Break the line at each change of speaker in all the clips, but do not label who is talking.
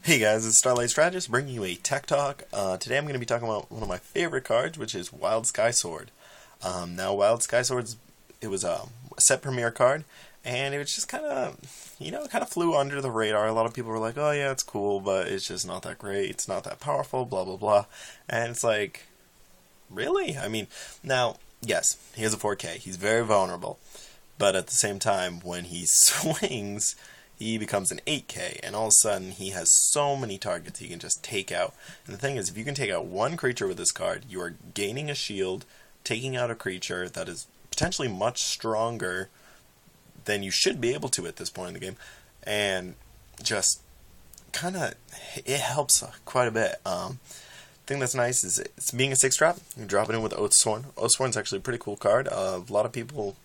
Hey guys, it's Starlight Strategist bringing you a tech talk. Today I'm going to be talking about one of my favorite cards, which is Wild Sky Sword. Now, Wild Sky Sword, it was a set premiere card, and it was just kind of, kind of flew under the radar. A lot of people were like, "Oh yeah, it's cool, but it's just not that great. It's not that powerful." Blah blah blah, and it's like, really? I mean, now, yes, he has a 4K. He's very vulnerable, but at the same time, when he swings, he becomes an 8K, and all of a sudden he has so many targets he can just take out. And the thing is, if you can take out one creature with this card, you are gaining a shield, taking out a creature that is potentially much stronger than you should be able to at this point in the game, and just kind of, it helps quite a bit. Thing that's nice is it's being a 6-drop, you drop it in with Oathsworn. Oathsworn's actually a pretty cool card. A lot of people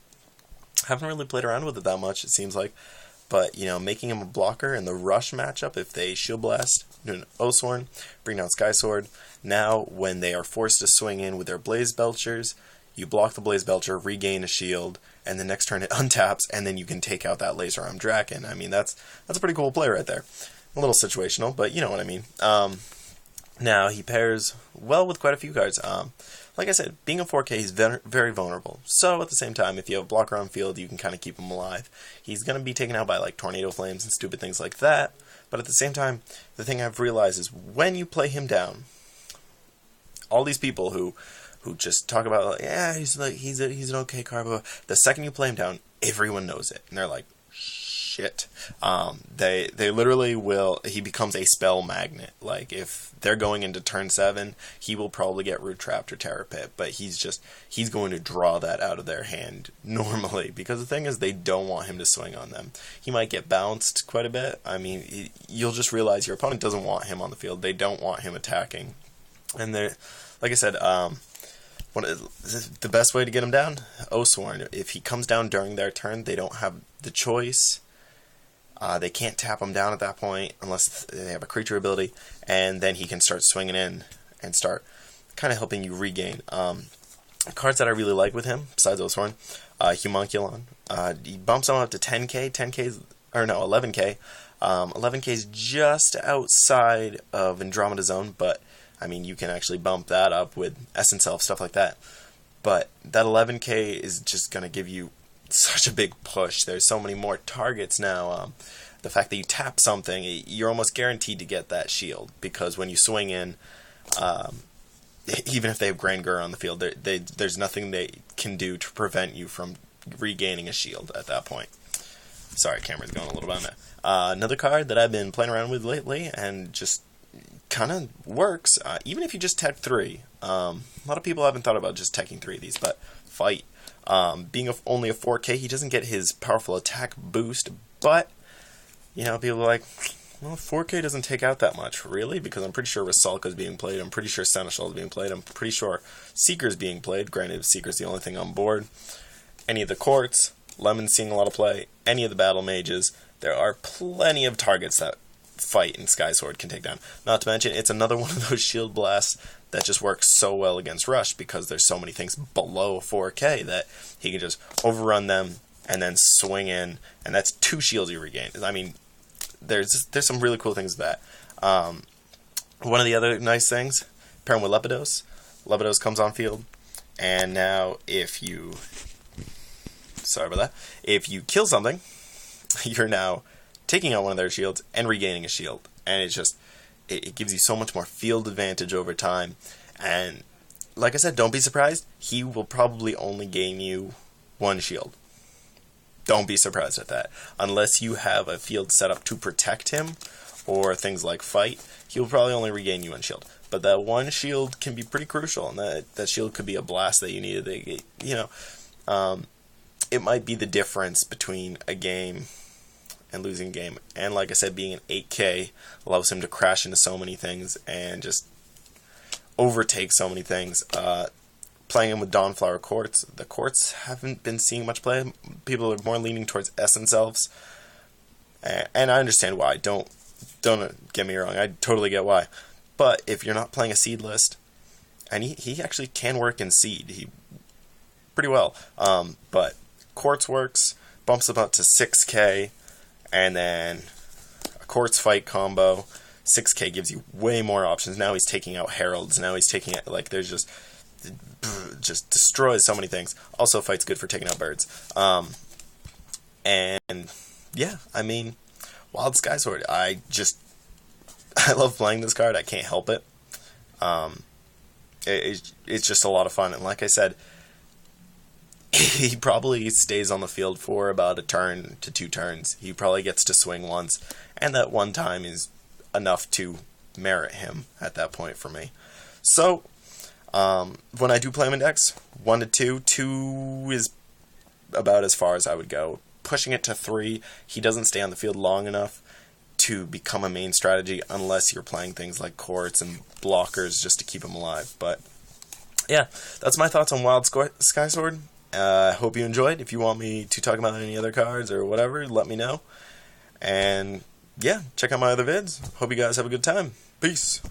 haven't really played around with it that much, it seems like. But, making him a blocker in the rush matchup, if they Shield Blast, do an Oathsworn, bring down Sky Sword. Now, when they are forced to swing in with their Blaze Belchers, you block the Blaze Belcher, regain a shield, and the next turn it untaps, and then you can take out that Laser Arm Draken. I mean, that's a pretty cool play right there. A little situational, but you know what I mean. Now, he pairs well with quite a few cards. Like I said, being a 4K, he's very vulnerable. So, at the same time, if you have a blocker on field, you can kind of keep him alive. He's going to be taken out by, like, Tornado Flames and stupid things like that. But at the same time, the thing I've realized is when you play him down, all these people who just talk about, like, yeah, he's an okay card, but the second you play him down, everyone knows it. And they're like, shit. They literally will, he becomes a spell magnet. Like, if they're going into turn 7, he will probably get Root Trapped or Terror Pit, but he's going to draw that out of their hand normally, because the thing is, they don't want him to swing on them. He might get bounced quite a bit. I mean, you'll just realize your opponent doesn't want him on the field. They don't want him attacking. And they're, like I said, the best way to get him down, Oathsworn. If he comes down during their turn, they don't have the choice. They can't tap him down at that point unless they have a creature ability, and then he can start swinging in and start kind of helping you regain. Cards that I really like with him, besides Oathsworn, Homunculon. He bumps him up to 10k, 11k. 11k is just outside of Andromeda Zone, but I mean, you can actually bump that up with Essence Elf, stuff like that. But that 11k is just going to give you such a big push. There's so many more targets now. The fact that you tap something, you're almost guaranteed to get that shield, because when you swing in, even if they have Granger on the field, there's nothing they can do to prevent you from regaining a shield at that point. Sorry, camera's going a little bit on that. Another card that I've been playing around with lately and just kind of works, even if you just tech 3. A lot of people haven't thought about just teching 3 of these, but Fight. Being only a 4K, he doesn't get his powerful attack boost, but, people are like, well, 4K doesn't take out that much, really, because I'm pretty sure Rusalka is being played, I'm pretty sure Seneschal is being played, I'm pretty sure Seeker is being played. Granted, Seeker's the only thing on board. Any of the Courts, Lemon's seeing a lot of play, any of the Battle Mages, there are plenty of targets that Fight and Sky Sword can take down. Not to mention, it's another one of those shield blasts that just works so well against Rush, because there's so many things below 4K that he can just overrun them and then swing in, and that's 2 shields you regain. I mean, there's some really cool things with that. One of the other nice things, pairing with Lepidose. Lepidose comes on field, and now if you kill something, you're now taking out one of their shields and regaining a shield, and it gives you so much more field advantage over time. And like I said, don't be surprised, he will probably only gain you 1 shield. Don't be surprised at that. Unless you have a field set up to protect him, or things like Fight, he will probably only regain you 1 shield. But that 1 shield can be pretty crucial, and that shield could be a blast that you needed. It might be the difference between a game and losing a game. And like I said, being an 8K allows him to crash into so many things and just overtake so many things. Playing him with Dawnflower Courts, the Courts haven't been seeing much play. People are more leaning towards Essence Elves, and I understand why. Don't get me wrong, I totally get why. But if you're not playing a seed list, and he actually can work in seed, pretty well. But Courts works, bumps him up to 6K, and then a Courts Fight combo, 6K gives you way more options. Now he's taking out heralds. Now he's taking it, like, there's just destroys so many things. Also, fight's good for taking out birds. And yeah, I mean, Wild Sky Sword. I love playing this card. I can't help it. It's just a lot of fun. And like I said, he probably stays on the field for about a turn to 2 turns. He probably gets to swing once, and that one time is enough to merit him at that point for me. So, when I do play him in decks, 1 to 2, 2 is about as far as I would go. Pushing it to 3, he doesn't stay on the field long enough to become a main strategy unless you're playing things like courts and blockers just to keep him alive. But yeah, that's my thoughts on Wild Sky Sword. I hope you enjoyed. If you want me to talk about any other cards or whatever, let me know. And yeah, check out my other vids. Hope you guys have a good time. Peace.